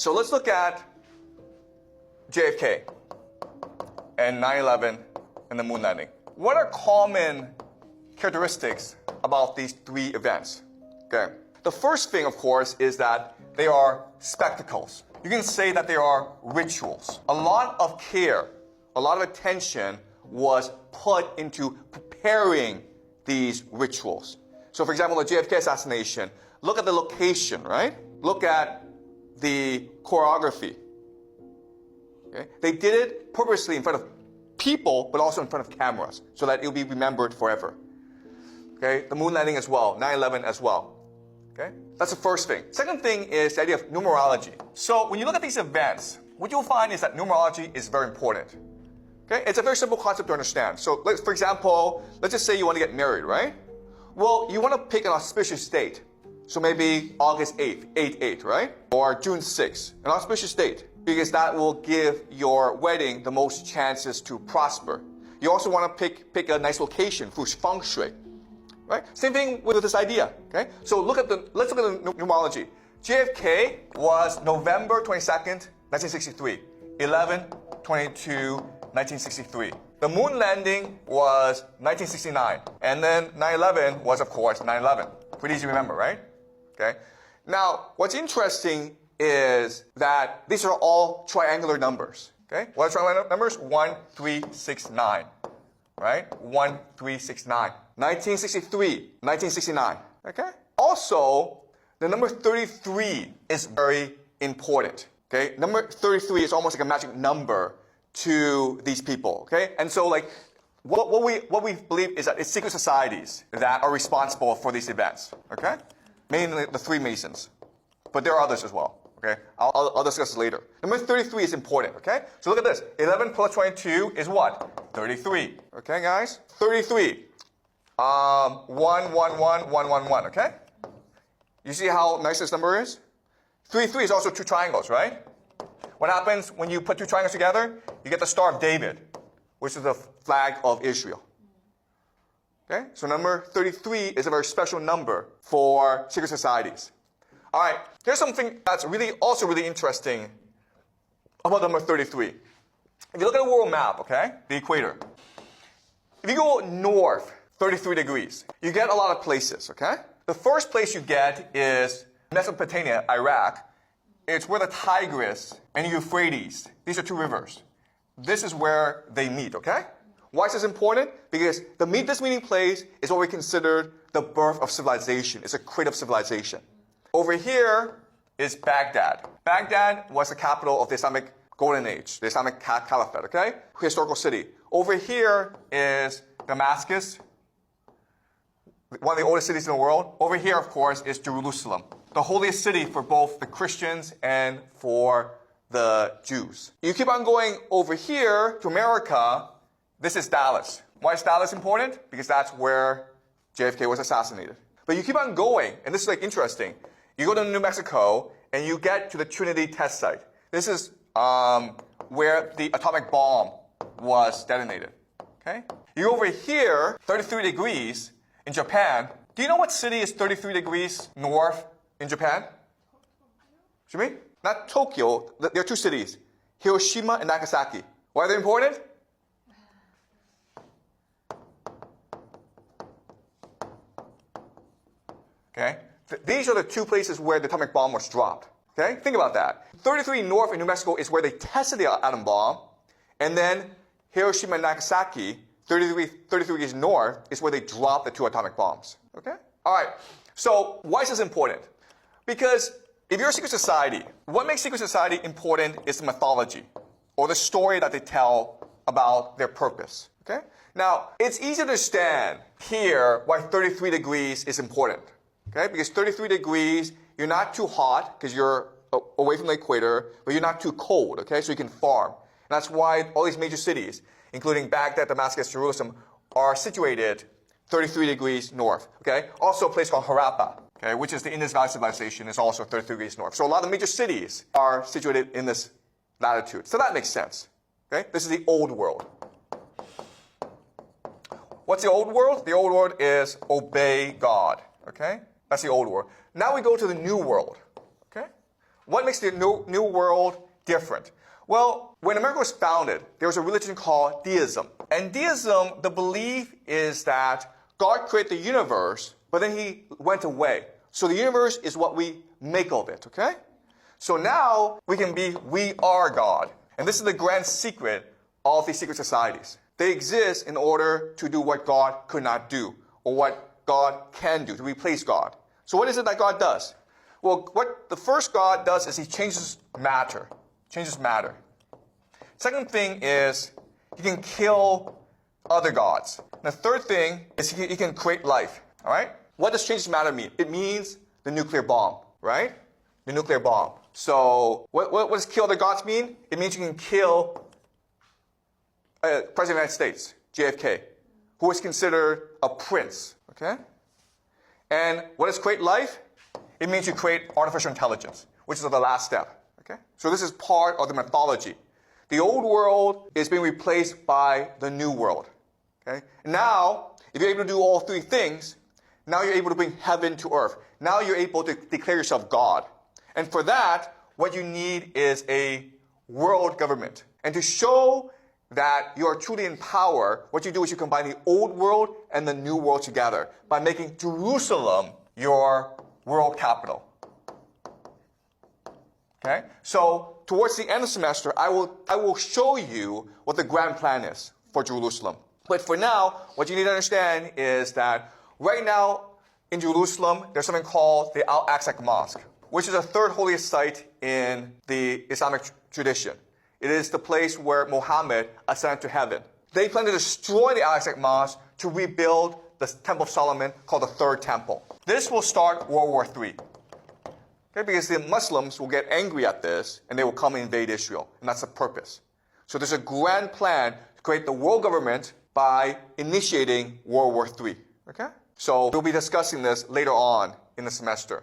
So let's look at JfK and 9/11 and the moon landing. What are common characteristics about these three events? Okay. The first thing, of course, is that they are spectacles. You can say that they are rituals. A lot of care, a lot of attention was put into preparing these rituals. So, for example, the JfK assassination, look at the location, right? Look at the choreography. Okay? They did it purposely in front of people, but also in front of cameras, so that it will be remembered forever. Okay? The moon landing as well, 9/11 as well. Okay? That's the first thing. Second thing is the idea of numerology. So when you look at these events, what you'll find is that numerology is very important. Okay? It's a very simple concept to understand. So for example, let's just say you want to get married, right? Well, you want to pick an auspicious date. So maybe August 8th, 8/8, right? Or June 6th, an auspicious date, because that will give your wedding the most chances to prosper. You also want to pick a nice location for feng shui. Right? Same thing with this idea. Okay? So let's look at the numerology. JfK was November 22nd, 1963. 11/22/1963. The moon landing was 1969. And then 9/11 was, of course, 9/11. Pretty easy to remember, right? Okay? Now, what's interesting is that these are all triangular numbers. Okay? What are triangular numbers? 1, 3, 6, 9. Right? 1, 3, 6, 9. 1963, 1969. Okay? Also, the number 33 is very important. Okay? Number 33 is almost like a magic number to these people. Okay? And so, like, what we believe is that it's secret societies that are responsible for these events. Okay? Mainly the Freemasons. But there are others as well. Okay? I'll discuss this later. Number 33 is important. Okay? So look at this. 11 plus 22 is what? 33. Okay, guys? 33. 1, 1, 1, 1, 1, 1. Okay? You see how nice this number is? 33 is also two triangles, right? What happens when you put two triangles together? You get the Star of David, which is the flag of Israel. Okay? So number 33 is a very special number for secret societies. All right, here's something that's also really interesting about number 33. If you look at a world map, okay, the equator, if you go north 33 degrees, you get a lot of places, okay? The first place you get is Mesopotamia, Iraq. It's where the Tigris and Euphrates, these are two rivers. This is where they meet, okay? Why is this important? Because this meeting place is what we consider the birth of civilization. It's a crate of civilization. Over here is Baghdad. Baghdad was the capital of the Islamic Golden Age, the Islamic Caliphate, okay? Historical city. Over here is Damascus, one of the oldest cities in the world. Over here, of course, is Jerusalem, the holiest city for both the Christians and for the Jews. You keep on going over here to America, this is Dallas. Why is Dallas important? Because that's where JfK was assassinated. But you keep on going, and this is like interesting. You go to New Mexico, and you get to the Trinity test site. This is where the atomic bomb was detonated. Okay? You go over here, 33 degrees in Japan. Do you know what city is 33 degrees north in Japan? Jimmy? Not Tokyo. There are two cities, Hiroshima and Nagasaki. Why are they important? Okay? These are the two places where the atomic bomb was dropped. Okay? Think about that. 33 north in New Mexico is where they tested the atom bomb. And then Hiroshima and Nagasaki, 33 degrees north, is where they dropped the two atomic bombs. Okay? All right. So why is this important? Because if you're a secret society, what makes secret society important is the mythology or the story that they tell about their purpose. Okay? Now, it's easy to understand here why 33 degrees is important. Okay? Because 33 degrees, you're not too hot because you're away from the equator, but you're not too cold, okay? So you can farm. And that's why all these major cities, including Baghdad, Damascus, Jerusalem, are situated 33 degrees north, okay? Also a place called Harappa, okay, which is the Indus Valley civilization, is also 33 degrees north. So a lot of major cities are situated in this latitude. So that makes sense, okay? This is the old world. What's the old world? The old world is obey God, okay? That's the old world. Now we go to the new world, okay? What makes the New World different? Well, when America was founded, there was a religion called deism. And deism, the belief is that God created the universe, but then he went away. So the universe is what we make of it, okay? So now we are God. And this is the grand secret of these secret societies. They exist in order to do what God could not do, or what God can do, to replace God. So what is it that God does? Well, what the first God does is he changes matter. Second thing is he can kill other gods. And the third thing is he can create life. All right? What does changes matter mean? It means the nuclear bomb, right? The nuclear bomb. So what does kill other gods mean? It means you can kill President of the United States, JfK, who was considered a prince. Okay? And what does create life? It means you create artificial intelligence, which is the last step. Okay? So this is part of the mythology. The old world is being replaced by the new world. Okay? Now, if you're able to do all three things, now you're able to bring heaven to earth. Now you're able to declare yourself God. And for that, what you need is a world government. And to show that you are truly in power, what you do is you combine the old world and the new world together by making Jerusalem your world capital. Okay? So towards the end of the semester, I will show you what the grand plan is for Jerusalem. But for now, what you need to understand is that right now in Jerusalem, there's something called the Al-Aqsa Mosque, which is the third holiest site in the Islamic tradition. It is the place where Muhammad ascended to heaven. They plan to destroy the Al-Aqsa Mosque to rebuild the Temple of Solomon, called the Third Temple. This will start World War III. Okay, because the Muslims will get angry at this, and they will come and invade Israel. And that's the purpose. So there's a grand plan to create the world government by initiating World War III. Okay? So we'll be discussing this later on in the semester.